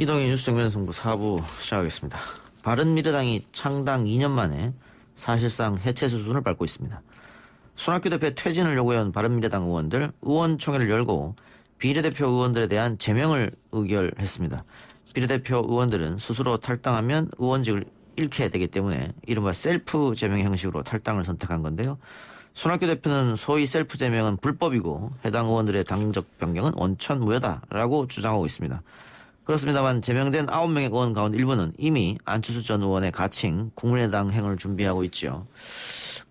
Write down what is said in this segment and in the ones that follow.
이동희 뉴스 정면 승부 4부 시작하겠습니다. 바른미래당이 창당 2년 만에 사실상 해체 수순을 밟고 있습니다. 손학규 대표의 퇴진을 요구해온 바른미래당 의원들 의원총회를 열고 비례대표 의원들에 대한 제명을 의결했습니다. 비례대표 의원들은 스스로 탈당하면 의원직을 잃게 되기 때문에 이른바 셀프 제명 형식으로 탈당을 선택한 건데요. 손학규 대표는 소위 셀프 제명은 불법이고 해당 의원들의 당적 변경은 원천 무효다라고 주장하고 있습니다. 그렇습니다만 제명된 9명의 의원 가운데 일부는 이미 안철수 전 의원의 가칭 국민의당 행을 준비하고 있죠.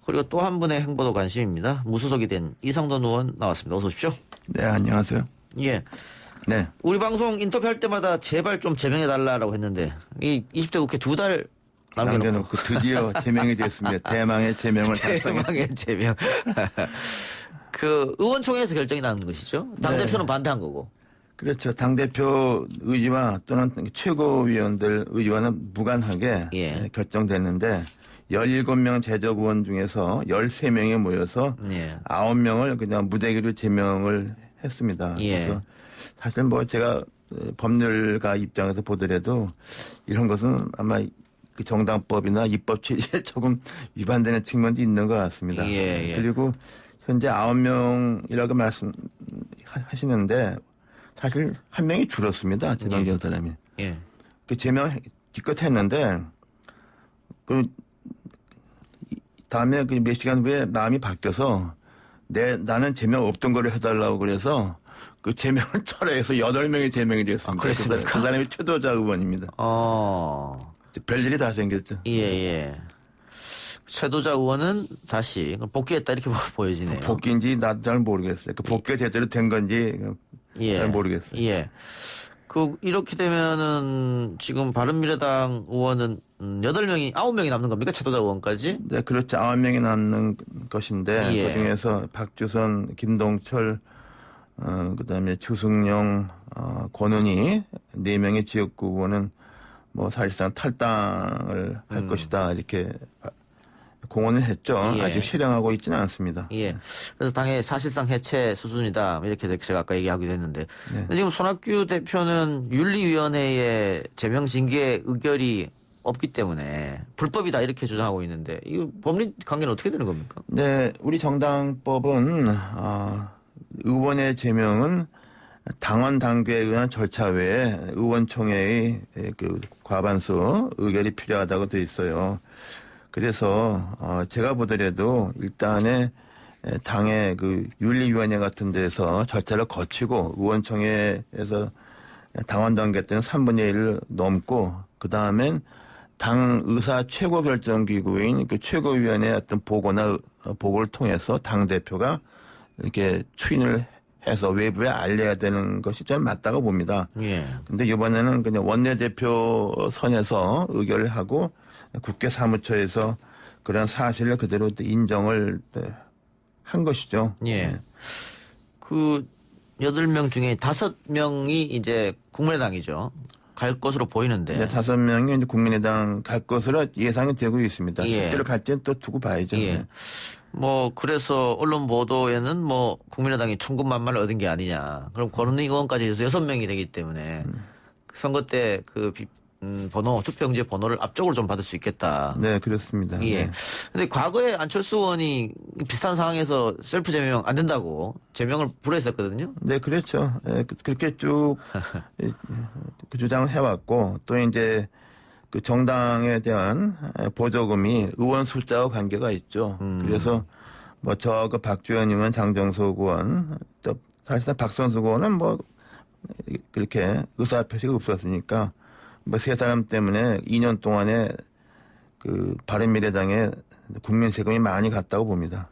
그리고 또 한 분의 행보도 관심입니다. 무소속이 된 이상돈 의원 나왔습니다. 어서 오십시오. 네, 안녕하세요. 예. 네. 우리 방송 인터뷰할 때마다 제발 좀 제명해달라고 했는데 이 20대 국회 2달 남겨놓고 드디어 제명이 됐습니다. 대망의 제명을 달성했습니다. 대망의 제명. 그 의원총회에서 결정이 나는 것이죠. 당대표는 네. 반대한 거고. 그렇죠. 당대표 의지와 또는 최고위원들 의지와는 무관하게 예. 결정됐는데 17명 재적 의원 중에서 13명이 모여서 예. 9명을 그냥 무대기로 제명을 했습니다. 예. 그래서 사실 뭐 제가 법률가 입장에서 보더라도 이런 것은 아마 그 정당법이나 입법 체제에 조금 위반되는 측면도 있는 것 같습니다. 예, 예. 그리고 현재 9명이라고 말씀하시는데 사실 한 명이 줄었습니다. 제명된 사람이. 예. 그 제명 기껏 했는데 그 다음에 그 몇 시간 후에 마음이 바뀌어서 나는 제명 없던 거를 해달라고 그래서 그 제명을 철회해서 8명이 제명이 되었습니다. 그렇습니까? 그 사람이 최도자 의원입니다. 별일이 다 생겼죠. 예, 예. 최도자 의원은 다시 복귀했다 이렇게 보여지네요. 복귀인지 나도 잘 모르겠어요. 그 복귀가 제대로 된 건지 잘 모르겠어요. 예. 이렇게 되면은 지금 바른미래당 의원은 9명이 남는 겁니까? 최도자 의원까지? 네, 그렇죠. 9명이 남는 것인데 예. 그중에서 박주선, 김동철, 그다음에 주승용, 권은희 4명의 지역구 의원은 뭐 사실상 탈당을 할 것이다 이렇게 공언을 했죠. 예. 아직 실행하고 있지는 않습니다. 예. 그래서 당연히 사실상 해체 수순이다 이렇게 제가 아까 얘기하기도 했는데 근데 지금 손학규 대표는 윤리위원회의 제명 징계 의결이 없기 때문에 불법이다 이렇게 주장하고 있는데 이 법리 관계는 어떻게 되는 겁니까? 네, 우리 정당법은 의원의 제명은 당원 당규에 의한 절차 외에 의원총회의 그 과반수 의결이 필요하다고 돼 있어요. 그래서 제가 보더라도 일단은 당의 그 윤리위원회 같은 데서 절차를 거치고 의원총회에서 당원 단계 때는 3분의 1을 넘고 그 다음엔 당 의사 최고 결정 기구인 그 최고위원회 어떤 보고를 통해서 당 대표가 이렇게 추인을 해서 외부에 알려야 되는 것이 좀 맞다고 봅니다. 예. 근데 이번에는 그냥 원내대표 선에서 의결을 하고 국회 사무처에서 그런 사실을 그대로 인정을 한 것이죠. 예. 그 8명 중에 5명이 이제 국민의당이죠. 갈 것으로 보이는데. 네, 5명이 이제 국민의당 갈 것으로 예상이 되고 있습니다. 예. 실제로 갈지는 또 두고 봐야죠. 예. 네. 뭐 그래서 언론 보도에는 뭐 국민의당이 천군만마를 얻은 게 아니냐. 그럼 권은희 의원까지 해서 6명이 되기 때문에 선거 때 그 투표용지 번호를 앞쪽으로 좀 받을 수 있겠다. 네, 그렇습니다. 예. 네. 근데 과거에 안철수 의원이 비슷한 상황에서 셀프 제명 안 된다고 제명을 불허했었거든요. 네, 그렇죠. 예, 그렇게 쭉 그 주장을 해왔고 또 이제 그 정당에 대한 보조금이 의원 숫자와 관계가 있죠. 그래서 뭐 그 박주현 의원, 장정석 의원, 또 사실상 박선수 의원은 뭐 그렇게 의사표시가 없었으니까 뭐 세 사람 때문에 2년 동안에 그 바른미래당에 국민 세금이 많이 갔다고 봅니다.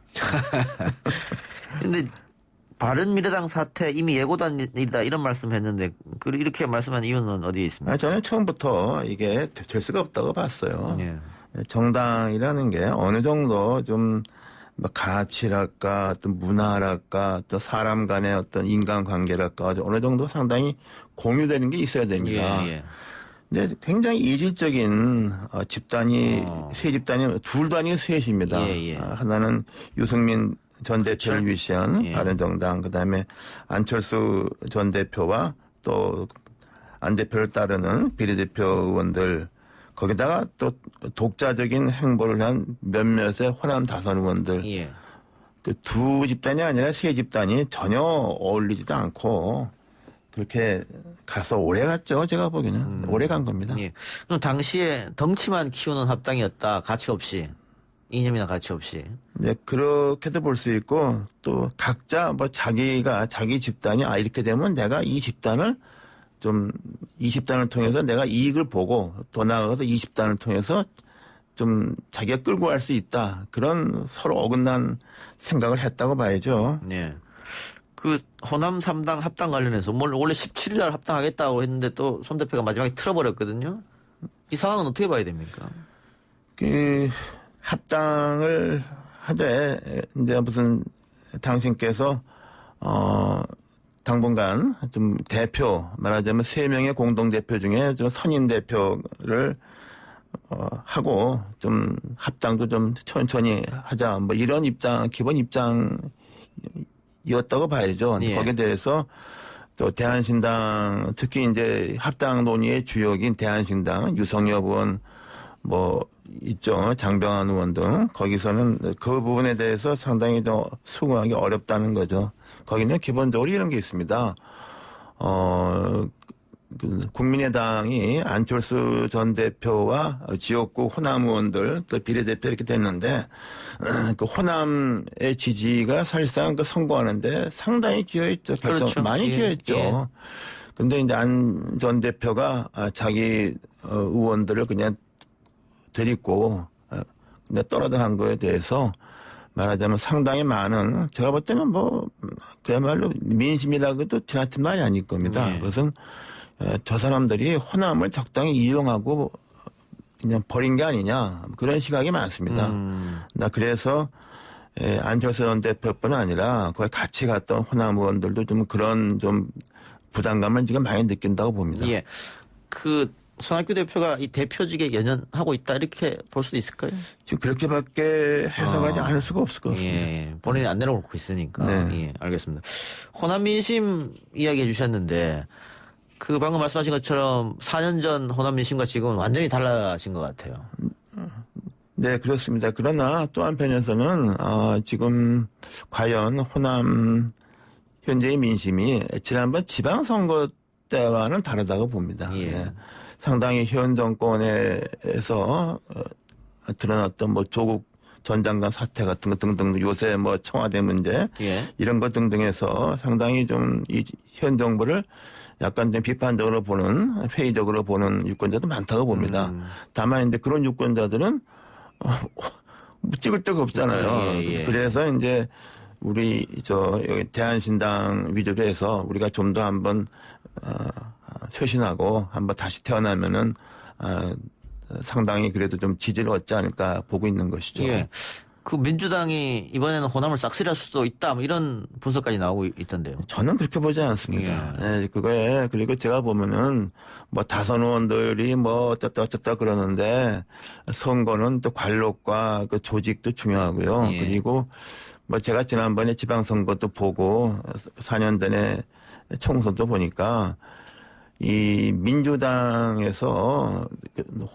근데 바른미래당 사태 이미 예고된 일이다 이런 말씀했는데 이렇게 말씀한 이유는 어디에 있습니까? 저는 처음부터 이게 될 수가 없다고 봤어요. 예. 정당이라는 게 어느 정도 좀 뭐 가치랄까 어떤 문화랄까 또 사람 간의 어떤 인간관계랄까 어느 정도 상당히 공유되는 게 있어야 됩니다. 예, 예. 근데 굉장히 이질적인 집단이 세 집단이 둘도 아니고 셋입니다. 예, 예. 하나는 유승민 전 대표를 그렇죠? 위시한 예. 바른정당, 그다음에 안철수 전 대표와 또 안 대표를 따르는 비례대표 의원들 거기다가 또 독자적인 행보를 한 몇몇의 호남 다선 의원들 예. 그 두 집단이 아니라 세 집단이 전혀 어울리지도 않고 그렇게 가서 오래 갔죠. 제가 보기에는 오래 간 겁니다. 예. 그럼 당시에 덩치만 키우는 합당이었다. 가치 없이. 이념이나 가치 없이. 네, 그렇게도 볼 수 있고 또 각자 뭐 자기가 자기 집단이 이렇게 되면 내가 이 집단을 통해서 내가 이익을 보고 더 나아가서 이 집단을 통해서 좀 자기가 끌고 갈 수 있다. 그런 서로 어긋난 생각을 했다고 봐야죠. 예. 그 호남 3당 합당 관련해서 원래 17일 날 합당하겠다고 했는데 또 손 대표가 마지막에 틀어버렸거든요. 이 상황은 어떻게 봐야 됩니까? 그 합당을 하되 이제 무슨 당신께서 당분간 좀 대표 말하자면 3명의 공동 대표 중에 좀 선임 대표를 하고 좀 합당도 좀 천천히 하자 뭐 이런 기본 입장이었다고 봐야죠. 예. 거기에 대해서 또 대한신당 특히 이제 합당 논의의 주역인 대한신당 유성엽 의원 뭐 있죠. 장병환 의원 등 거기서는 그 부분에 대해서 상당히 더 수긍하기 어렵다는 거죠. 거기는 기본적으로 이런 게 있습니다. 국민의당이 안철수 전 대표와 지역구 호남 의원들 또 비례대표 이렇게 됐는데 그 호남의 지지가 사실상 그 선거하는데 상당히 기여했죠. 그렇죠. 많이 예. 기여했죠. 예. 근데 이제 안 전 대표가 자기 의원들을 그냥 데리고 그냥 떨어져간 거에 대해서 말하자면 상당히 많은 제가 볼 때는 뭐 그야말로 민심이라고도 지나친 말이 아닐 겁니다. 네. 그것은 저 사람들이 호남을 적당히 이용하고 그냥 버린 게 아니냐 그런 시각이 많습니다. 나 그래서 안철수 전 대표뿐 아니라 거기 같이 갔던 호남 의원들도 좀 그런 좀 부담감을 지금 많이 느낀다고 봅니다. 예. 그 손학규 대표가 이 대표직에 연연하고 있다 이렇게 볼 수도 있을까요? 지금 그렇게밖에 해석하지 않을 수가 없을 것 같습니다. 예. 본인이 안 내려놓고 있으니까. 네. 예. 알겠습니다. 호남 민심 이야기해 주셨는데 그 방금 말씀하신 것처럼 4년 전 호남 민심과 지금은 완전히 달라진 것 같아요. 네, 그렇습니다. 그러나 또 한편에서는 지금 과연 호남 현재의 민심이 지난번 지방선거 때와는 다르다고 봅니다. 예. 예. 상당히 현 정권에서 드러났던 뭐 조국 전 장관 사태 같은 것 등등 요새 뭐 청와대 문제 예. 이런 것 등등해서 상당히 좀 이 현 정부를 약간 좀 비판적으로 보는 회의적으로 보는 유권자도 많다고 봅니다. 다만 이제 그런 유권자들은 뭐 찍을 데가 없잖아요. 예, 예. 그래서 이제 우리 여기 대한신당 위주로 해서 우리가 좀 더 한번 쇄신하고 한번 다시 태어나면은 상당히 그래도 좀 지지를 얻지 않을까 보고 있는 것이죠. 예. 그 민주당이 이번에는 호남을 싹쓸이할 수도 있다 뭐 이런 분석까지 나오고 있던데요. 저는 그렇게 보지 않습니다. 예, 그거에 그리고 제가 보면은 뭐 다선 의원들이 뭐 어쩌다 그러는데 선거는 또 관록과 그 조직도 중요하고요. 예. 그리고 뭐 제가 지난번에 지방선거도 보고 4년 전에 총선도 보니까 이 민주당에서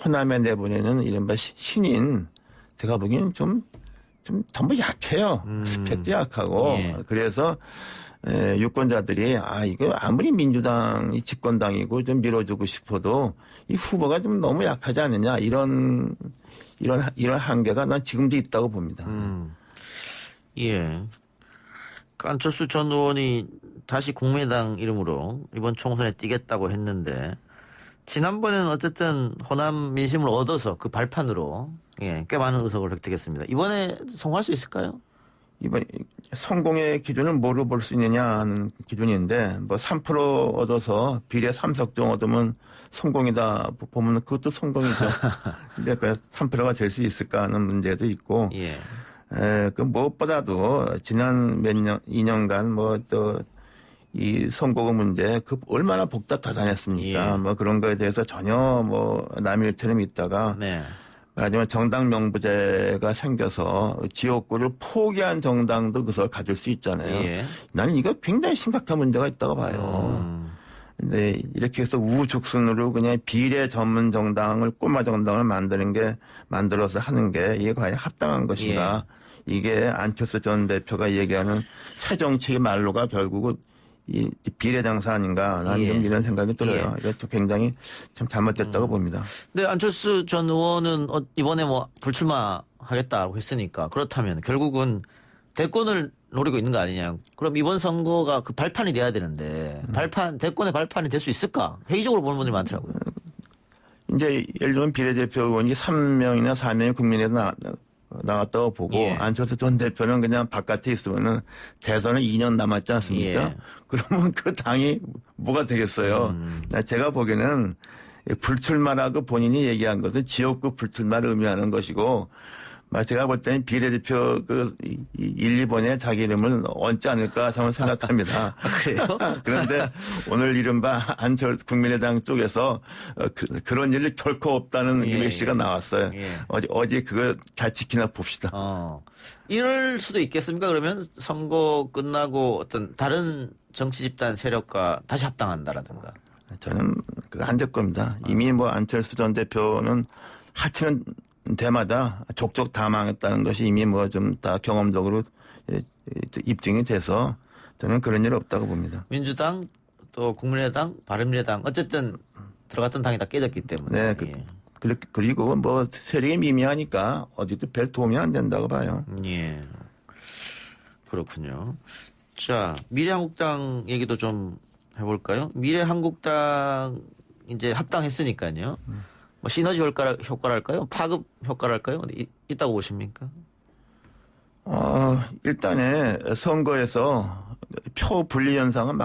호남에 내보내는 이른바 신인 제가 보기엔 좀 전부 약해요. 스펙도 약하고. 예. 그래서 유권자들이 이거 아무리 민주당이 집권당이고 좀 밀어주고 싶어도 이 후보가 좀 너무 약하지 않느냐 이런 한계가 난 지금도 있다고 봅니다. 예. 그 안철수 전 의원이 다시 국민의당 이름으로 이번 총선에 뛰겠다고 했는데 지난번에는 어쨌든 호남 민심을 얻어서 그 발판으로 꽤 많은 의석을 획득했습니다. 이번에 성공할 수 있을까요? 이번 성공의 기준은 뭐로 볼 수 있느냐 하는 기준인데 뭐 3% 얻어서 비례 3석 얻으면 성공이다 보면 그것도 성공이죠. 근데 그 3%가 될 수 있을까 하는 문제도 있고 예. 그 무엇보다도 지난 2년간 뭐 또 이 선거구 문제 그 얼마나 복잡하다녔습니까? 예. 뭐 그런 거에 대해서 전혀 뭐 남일처럼 있다가 네. 하지만 정당 명부제가 생겨서 지역구를 포기한 정당도 그것을 가질 수 있잖아요. 예. 나는 이거 굉장히 심각한 문제가 있다고 봐요. 근데 이렇게 해서 우후죽순으로 그냥 비례 전문 정당을 꼬마 정당을 만들어서 하는 게 이게 과연 합당한 것인가? 이게 안철수 전 대표가 얘기하는 새 정치의 말로가 결국은 이 비례장사 아닌가라는 좀 이런 생각이 들어요. 이것도 굉장히 참 잘못됐다고 봅니다. 근데 안철수 전 의원은 이번에 뭐 불출마하겠다고 했으니까 그렇다면 결국은 대권을 노리고 있는 거 아니냐. 그럼 이번 선거가 그 발판이 돼야 되는데 대권의 발판이 될 수 있을까? 회의적으로 보는 분들이 많더라고요. 이제 예를 들면 비례대표 의원이 3명이나 4명이 국민에서 나왔다고 보고 안철수 전 대표는 그냥 바깥에 있으면은 대선은 2년 남았지 않습니까? 그러면 그 당이 뭐가 되겠어요? 제가 보기에는 불출마라고 본인이 얘기한 것은 지역구 불출마를 의미하는 것이고 제가 볼 때는 비례대표 1, 2번에 자기 이름을 얹지 않을까 저는 생각합니다. 그래요? 그런데 오늘 이른바 국민의당 쪽에서 그런 일이 결코 없다는 메시지가 나왔어요. 어디 그거 잘 지키나 봅시다. 이럴 수도 있겠습니까? 그러면 선거 끝나고 어떤 다른 정치 집단 세력과 다시 합당한다라든가. 저는 그거 안 될 겁니다. 이미 뭐 안철수 전 대표는 하치는 때마다 족족 다 망했다는 것이 이미 뭐 좀 다 경험적으로 입증이 돼서 저는 그런 일 없다고 봅니다. 민주당 또 국민의당 바른미래당 어쨌든 들어갔던 당이 다 깨졌기 때문에. 네. 그리고 뭐 세력이 미미하니까 어디도 별 도움이 안 된다고 봐요. 예. 그렇군요. 자, 미래한국당 얘기도 좀 해볼까요? 미래한국당 이제 합당했으니까요. 뭐 시너지 효과랄까요? 파급 효과랄까요? 있다고 보십니까? 일단에 선거에서 표 분리 현상을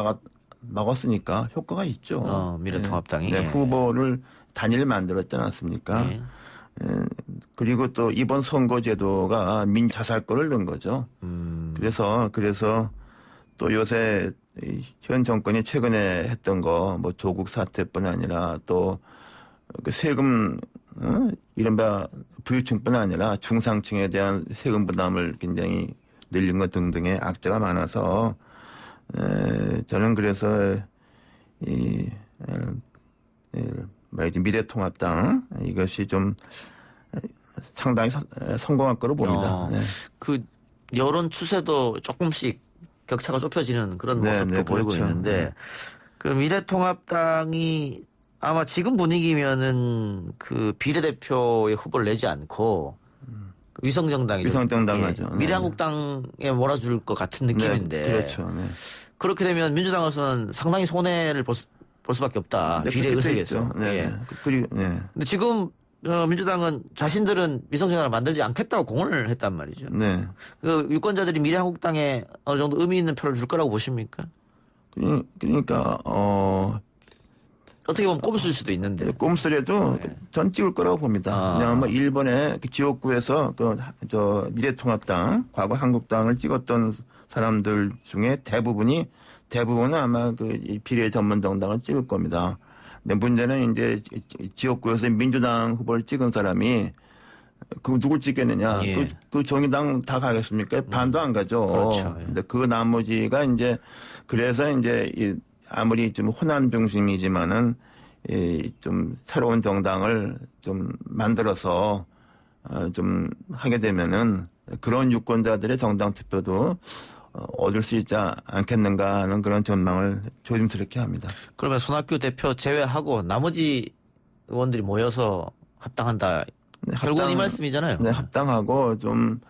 막았으니까 효과가 있죠. 미래통합당이. 네, 후보를 단일 만들었지 않았습니까? 그리고 또 이번 선거제도가 민자살권을 넣은 거죠. 그래서 또 요새 현 정권이 최근에 했던 거 뭐 조국 사태뿐 아니라 또 그 세금 이른바 부유층뿐 아니라 중상층에 대한 세금 부담을 굉장히 늘린 것 등등의 악재가 많아서 저는 그래서 미래통합당 이것이 좀 상당히 성공할 거로 봅니다. 그 여론 추세도 조금씩 격차가 좁혀지는 그런 모습도 보이고 그렇죠. 있는데 그 미래통합당이 아마 지금 분위기면은 그 비례대표의 후보를 내지 않고 위성정당이죠. 위성정당 하죠. 미래한국당에 몰아줄 것 같은 느낌인데. 그렇죠. 그렇게 되면 민주당으로서는 상당히 손해를 볼 수밖에 없다. 비례 의석에서. 근데 지금 민주당은 자신들은 위성정당을 만들지 않겠다고 공언을 했단 말이죠. 그 유권자들이 미래한국당에 어느 정도 의미 있는 표를 줄 거라고 보십니까? 그러니까 어떻게 보면 꼼수일 수도 있는데. 꼼수라도 전 찍을 거라고 봅니다. 그냥 뭐 일본의 지역구에서 미래통합당, 과거 한국당을 찍었던 사람들 중에 대부분은 아마 그 비례 전문 정당을 찍을 겁니다. 근데 문제는 이제 지역구에서 민주당 후보를 찍은 사람이 그 누굴 찍겠느냐? 그 정의당 다 가겠습니까? 반도 안 가죠. 그렇죠. 근데 그 나머지가 이제 그래서 이제 아무리 좀 호남 중심이지만은 좀 새로운 정당을 좀 만들어서 좀 하게 되면은 그런 유권자들의 정당 투표도 얻을 수 있지 않겠는가 하는 그런 전망을 조심스럽게 합니다. 그러면 손학규 대표 제외하고 나머지 의원들이 모여서 합당한다. 결국은 이 말씀이잖아요. 네, 합당하고 좀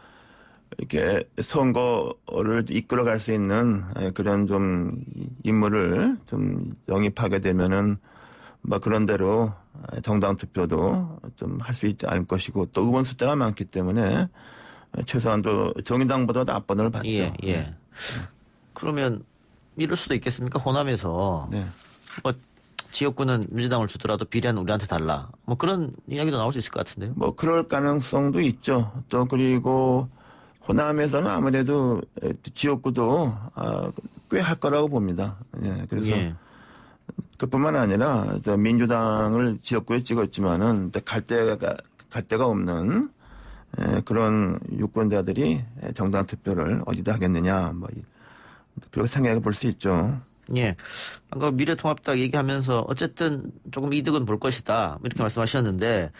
이렇게 선거를 이끌어갈 수 있는 그런 좀 인물을 좀 영입하게 되면은 뭐 그런 대로 정당 투표도 좀 할 수 있지 않을 것이고 또 의원 숫자가 많기 때문에 최소한도 정의당보다 압권을 받죠. 그러면 이럴 수도 있겠습니까? 호남에서 뭐 지역구는 민주당을 주더라도 비례는 우리한테 달라. 뭐 그런 이야기도 나올 수 있을 것 같은데요. 뭐 그럴 가능성도 있죠. 또 그리고 호남에서는 아무래도 지역구도 꽤 할 거라고 봅니다. 그래서 그뿐만 아니라 민주당을 지역구에 찍었지만은 갈 데가 없는 그런 유권자들이 정당 투표를 어디다 하겠느냐 뭐 그렇게 생각해 볼 수 있죠. 예. 아까 미래통합당 얘기하면서 어쨌든 조금 이득은 볼 것이다. 이렇게 말씀하셨는데,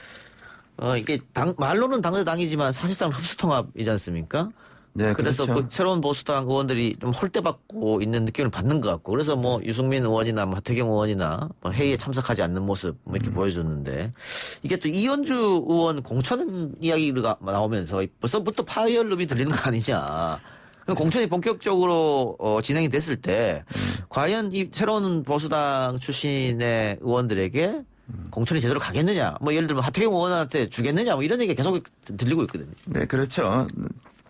이게 말로는 당대당이지만 사실상 흡수통합이지 않습니까? 네, 그래서 그렇죠. 그 새로운 보수당 의원들이 좀 홀대받고 있는 느낌을 받는 것 같고, 그래서 뭐 유승민 의원이나 뭐 하태경 의원이나 뭐 회의에 참석하지 않는 모습 뭐 이렇게 보여줬는데, 이게 또 이현주 의원 공천 이야기가 나오면서 벌써부터 파열음이 들리는 거 아니냐. 공천이 본격적으로 진행이 됐을 때 과연 이 새로운 보수당 출신의 의원들에게 공천이 제대로 가겠느냐, 뭐 예를 들면 하태경 의원한테 주겠느냐, 뭐 이런 얘기가 계속 들리고 있거든요. 네, 그렇죠.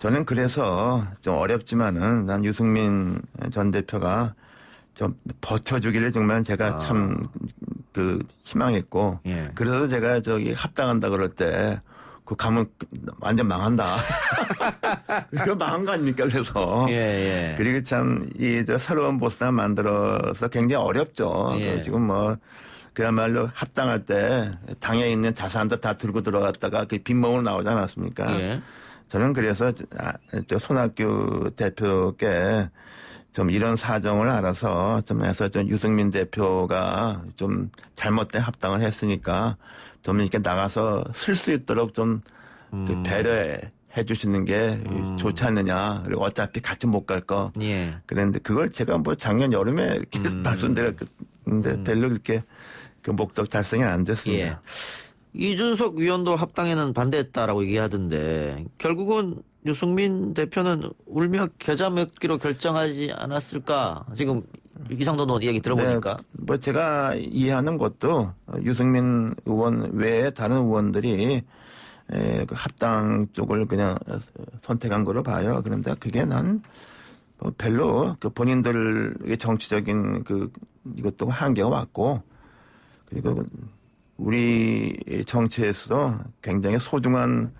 저는 그래서 좀 어렵지만은 난 유승민 전 대표가 좀 버텨주기를 정말 제가 참 희망했고, 예. 그래서 제가 합당한다 그럴 때 그 가면 완전 망한다. 이거 망한 거 아닙니까? 그래서. 예, 예. 그리고 참, 새로운 보수당 만들어서 굉장히 어렵죠. 예. 지금 그야말로 합당할 때 당에 있는 자산도 다 들고 들어갔다가 그 빈몸으로 나오지 않았습니까? 예. 저는 그래서 손학규 대표께 좀 이런 사정을 알아서 좀 해서 좀 유승민 대표가 좀 잘못된 합당을 했으니까 좀 이렇게 나가서 쓸 수 있도록 좀 그 배려해 주시는 게 좋지 않느냐. 그리고 어차피 같이 못 갈 거. 예. 그랬는데 그걸 제가 작년 여름에 이렇게 말씀드렸는데 별로 그렇게 그 목적 달성이 안 됐습니다. 예. 이준석 위원도 합당에는 반대했다라고 얘기하던데 결국은 유승민 대표는 울며 겨자 먹기로 결정하지 않았을까? 지금 이상돈 의원 이야기 들어보니까. 네, 제가 이해하는 것도 유승민 의원 외에 다른 의원들이 그 합당 쪽을 그냥 선택한 거로 봐요. 그런데 그게 난 별로 그 본인들의 정치적인 이것도 한계가 왔고, 그리고 우리 정치에서도 굉장히 소중한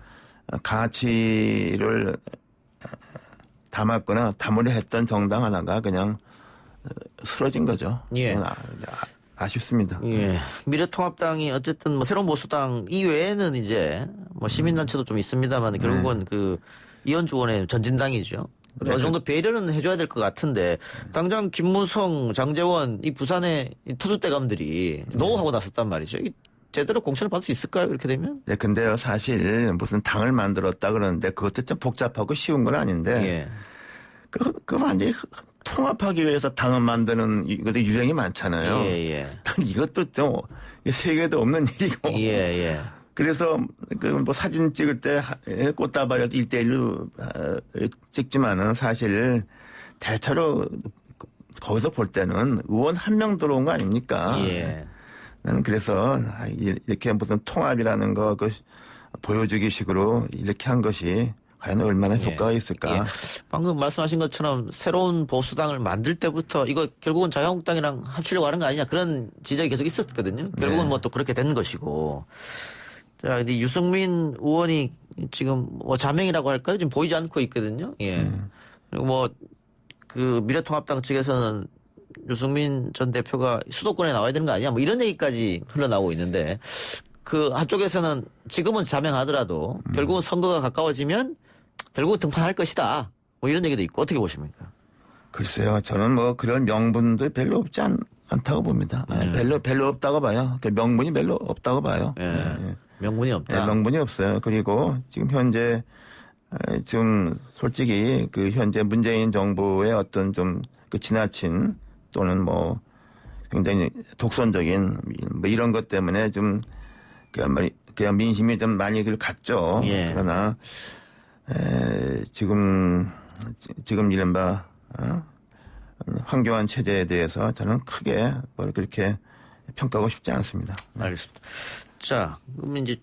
가치를 담았거나 담으려 했던 정당 하나가 그냥 쓰러진 거죠. 예. 아쉽습니다. 예. 미래통합당이 어쨌든 뭐 새로운 보수당 이외에는 이제 뭐 시민단체도 좀 있습니다만 결국은 이현주 의원의 전진당이죠. 네. 어느 정도 배려는 해줘야 될 것 같은데 당장 김무성, 장제원 이 부산의 이 터줏대감들이 노하고 나섰단 말이죠. 제대로 공천을 받을 수 있을까요? 이렇게 되면? 네, 근데요, 사실 무슨 당을 만들었다 그러는데 그것도 좀 복잡하고 쉬운 건 아닌데, 예. 그 완전히 통합하기 위해서 당을 만드는 이것도 유행이 많잖아요. 예, 예. 이것도 좀 세계에도 없는 일이고. 예, 예. 그래서 사진 찍을 때 꽃다발이라도 1대1로 찍지만은 사실 대체로 거기서 볼 때는 의원 한 명 들어온 거 아닙니까? 예. 나는 그래서 이렇게 무슨 통합이라는 거 보여주기 식으로 이렇게 한 것이 과연 얼마나 효과가 있을까? 예. 방금 말씀하신 것처럼 새로운 보수당을 만들 때부터 이거 결국은 자유한국당이랑 합치려고 하는 거 아니냐 그런 지적이 계속 있었거든요. 결국은 뭐 또 그렇게 된 것이고. 자, 근데 유승민 의원이 지금 뭐 자명이라고 할까요? 지금 보이지 않고 있거든요. 예. 그리고 미래통합당 측에서는 유승민 전 대표가 수도권에 나와야 되는 거 아니냐 뭐 이런 얘기까지 흘러나오고 있는데 그 한쪽에서는 지금은 자명하더라도 결국은 선거가 가까워지면 결국은 등판할 것이다. 뭐 이런 얘기도 있고 어떻게 보십니까? 글쎄요. 저는 그런 명분도 별로 없지 않다고 봅니다. 별로 없다고 봐요. 그 명분이 별로 없다고 봐요. 예. 예. 명분이 없다. 네, 명분이 없어요. 그리고 지금 현재 좀 솔직히 현재 문재인 정부의 어떤 좀 지나친 또는 굉장히 독선적인 이런 것 때문에 좀 그냥 민심이 좀 많이 갔죠. 예. 그러나 지금 이른바 황교안 체제에 대해서 저는 크게 그렇게 평가하고 싶지 않습니다. 알겠습니다. 자, 그럼 이제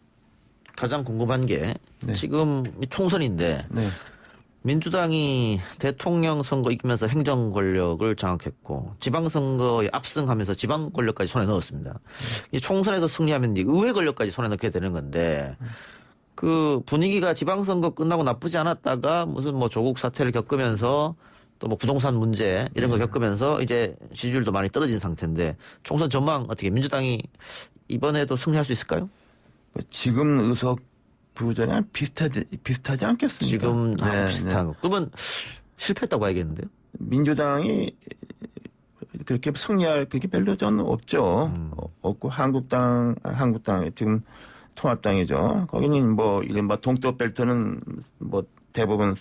가장 궁금한 게 지금 총선인데 네. 민주당이 대통령 선거 이기면서 행정 권력을 장악했고 지방선거에 압승하면서 지방 권력까지 손에 넣었습니다. 이 총선에서 승리하면 이제 의회 권력까지 손에 넣게 되는 건데 그 분위기가 지방선거 끝나고 나쁘지 않았다가 무슨 조국 사태를 겪으면서 또 부동산 문제 이런 거 겪으면서 이제 지지율도 많이 떨어진 상태인데 총선 전망 어떻게 민주당이 이번에도 승리할 수 있을까요? 지금 의석 부전이랑 비슷하지 않겠습니까? 지금 네, 비슷한 거. 그러면 실패했다고 봐야겠는데요? 민주당이 그렇게 승리할 그게 별로 저는 없죠. 없고 한국당 지금 통합당이죠. 거기는 뭐 이른바 동쪽 벨트는 뭐 대부분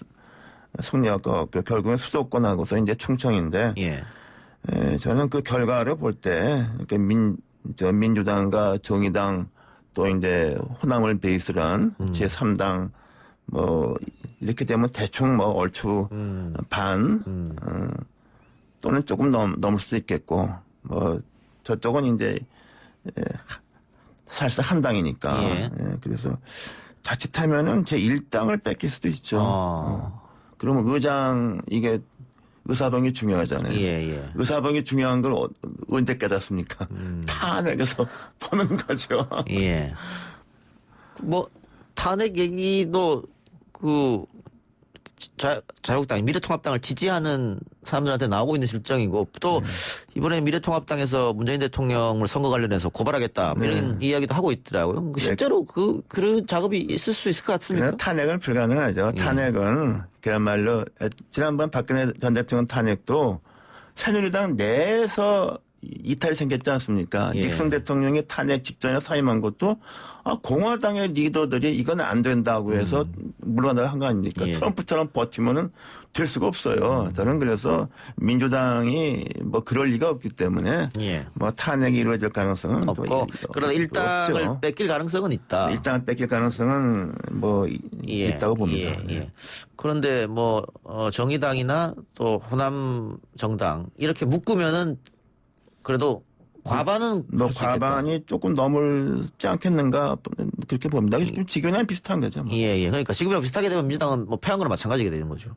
승리할 것 같고 결국은 수도권하고서 이제 충청인데 예. 저는 그 결과를 볼 때 민주당과 정의당 또 이제 호남을 베이스로 한 제3당 뭐 이렇게 되면 대충 뭐 얼추 반 또는 조금 넘을 수도 있겠고 뭐 저쪽은 이제 사실상 한 당이니까 예. 그래서 자칫하면은 제1당을 뺏길 수도 있죠. 그러면 의장 이게 의사봉이 중요하잖아요. 예. 의사봉이 중요한 걸 언제 깨닫습니까? 탄핵에서 보는 거죠. 예. 뭐 탄핵 얘기도 그 자유한국당, 미래통합당을 지지하는 사람들한테 나오고 있는 실정이고 또 이번에 미래통합당에서 문재인 대통령을 선거 관련해서 고발하겠다 뭐 이런 이야기도 하고 있더라고요. 실제로 그런 작업이 있을 수 있을 것 같습니까? 탄핵은 불가능하죠. 탄핵은 그야말로 지난번 박근혜 전 대통령 탄핵도 새누리당 내에서 이탈이 생겼지 않습니까? 예. 닉슨 대통령이 탄핵 직전에 사임한 것도 공화당의 리더들이 이건 안 된다고 해서 물러나가 한 거 아닙니까? 예. 트럼프처럼 버티면은 될 수가 없어요. 저는 그래서 민주당이 뭐 그럴 리가 없기 때문에 예. 뭐 탄핵이 이루어질 가능성은 없고 그러나 일당을 없죠. 뺏길 가능성은 있다. 일단 뺏길 가능성은 뭐 있다고 봅니다. 예. 그런데 뭐 정의당이나 또 호남 정당 이렇게 묶으면은 그래도 과반은 뭐 할수 있겠다. 과반이 조금 넘을지 않겠는가 그렇게 봅니다. 지금이랑 비슷한 거죠. 뭐. 예. 그러니까 지금이랑 비슷하게 되면 민주당은 뭐 패한 거나 마찬가지가 되는 거죠.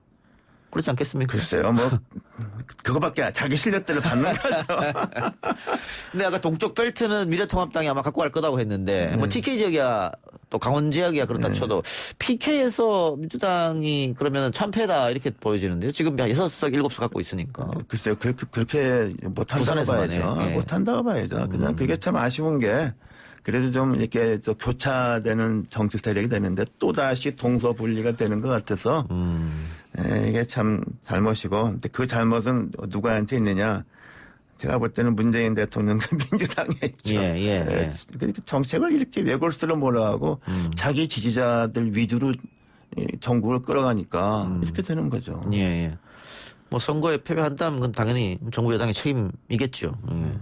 그렇지 않겠습니까? 글쎄요, 뭐 그거밖에 자기 실력들을 받는 거죠. 근데 아까 동쪽 벨트는 미래통합당이 아마 갖고 갈 거라고 했는데 뭐 TK 지역이야 또 강원 지역이야 그렇다 쳐도 PK에서 민주당이 그러면 참패다 이렇게 보여지는데요. 지금 한 6석 7석 갖고 있으니까. 글쎄요, 그렇게 못한다고 부산에서만 봐야죠. 해. 예. 못한다고 봐야죠. 그냥 그게 참 아쉬운 게 그래도 좀 이렇게 교차되는 정치 세력이 되는데 또다시 동서분리가 되는 것 같아서 이게 참 잘못이고 근데 그 잘못은 누구한테 있느냐. 제가 볼 때는 문재인 대통령과 민주당에 있죠. 예. 정책을 이렇게 외골수로 몰아가고 자기 지지자들 위주로 정국을 끌어가니까 이렇게 되는 거죠. 예. 뭐 선거에 패배한다면 그건 당연히 정부 여당의 책임이겠죠. 예.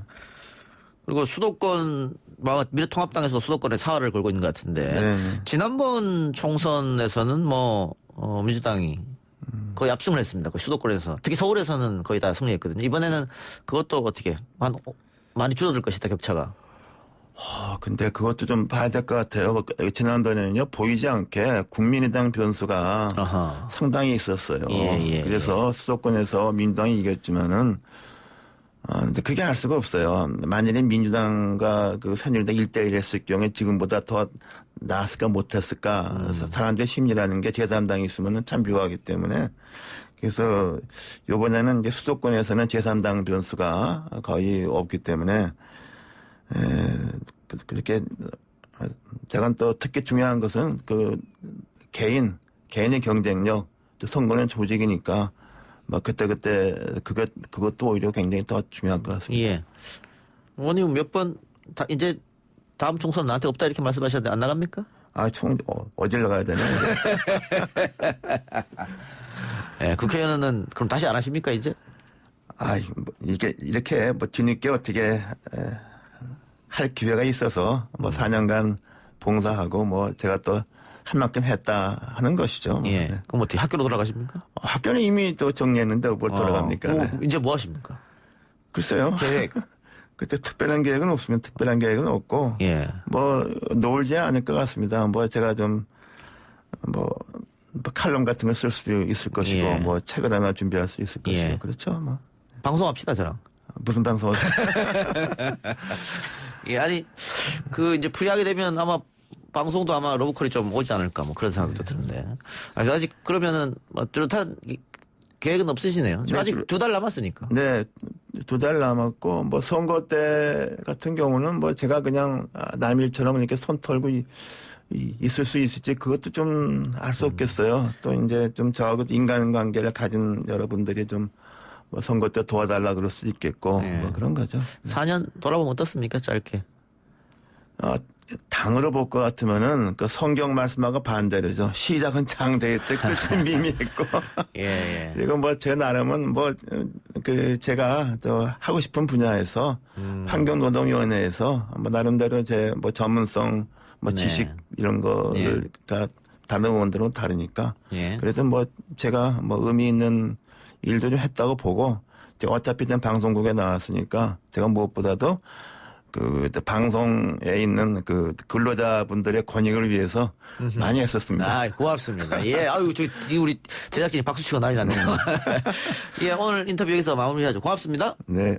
그리고 수도권 미래통합당에서 수도권에 사활을 걸고 있는 것 같은데 네. 지난번 총선에서는 뭐 민주당이 거의 압승을 했습니다. 그 수도권에서 특히 서울에서는 거의 다 승리했거든요. 이번에는 그것도 어떻게 많이 줄어들 것이다 격차가. 근데 그것도 좀 봐야 될 것 같아요. 지난번에는요, 보이지 않게 국민의당 변수가 아하. 상당히 있었어요. 예. 그래서 수도권에서 민주당이 이겼지만은, 근데 그게 알 수가 없어요. 만약에 민주당과 그 새누리당 1대1 했을 경우에 지금보다 더 나았을까 못했을까. 사람들의 심리라는 게 제3당이 있으면 참 묘하기 때문에. 그래서 이번에는 이제 수도권에서는 제3당 변수가 거의 없기 때문에 그렇게 제가 또 특히 중요한 것은 그 개인의 경쟁력, 또 선거는 조직이니까 막 그때 그것도 오히려 굉장히 더 중요한 것 같습니다. 예. 의원님 몇 번 이제 다음 총선 나한테 없다 이렇게 말씀하셨는데 안 나갑니까? 어딜 나가야 되나? 예, 국회의원은 그럼 다시 안 하십니까 이제? 이게 이렇게 뭐 뒤늦게 어떻게 할 기회가 있어서 뭐 4년간 봉사하고 뭐 제가 또 할 만큼 했다 하는 것이죠. 예. 네. 그럼 어떻게 학교로 돌아가십니까? 학교는 이미 또 정리했는데 뭘 돌아갑니까? 네. 이제 뭐 하십니까? 글쎄요. 계획. 그때 특별한 계획은 없으면 특별한 계획은 없고 예. 뭐 놀지 않을 것 같습니다. 뭐 제가 좀 뭐 칼럼 같은 거 쓸 수도 있을 것이고 예. 뭐 책을 하나 준비할 수 있을 것이고 예. 그렇죠. 뭐 방송합시다 저랑. 무슨 방송? 예, 아니 그 이제 프리하게 되면 아마 방송도 아마 러브콜이 좀 오지 않을까 뭐 그런 생각도 드는데 아직 그러면은 뭐 뚜렷한 계획은 없으시네요. 지금 네, 아직 2달 남았으니까. 네, 2달 남았고 뭐 선거 때 같은 경우는 뭐 제가 그냥 남일처럼 이렇게 손 털고 있을 수 있을지 그것도 좀 알 수 없겠어요. 또 이제 좀 저하고 인간관계를 가진 여러분들이 좀 뭐 선거 때 도와달라 그럴 수도 있겠고 네. 뭐 그런 거죠. 4년 돌아보면 어떻습니까? 짧게. 당으로 볼 것 같으면은 그 성경 말씀하고 반대로죠. 시작은 장대했대 끝은 미미했고. 예. 그리고 뭐 제 나름은 뭐 그 제가 저 하고 싶은 분야에서 환경노동위원회에서 뭐 나름대로 제 뭐 전문성 뭐 네. 지식 이런 거를 가 다른 의원들은 다르니까. 예. 그래서 뭐 제가 뭐 의미 있는 일도 좀 했다고 보고 제가 어차피 그냥 방송국에 나왔으니까 제가 무엇보다도 그 방송에 있는 그 근로자분들의 권익을 위해서 많이 했었습니다. 아, 고맙습니다. 예, 아유, 저기 우리 제작진이 박수 치고 난리 났네요. 예, 오늘 인터뷰 여기서 마무리하죠. 고맙습니다. 네.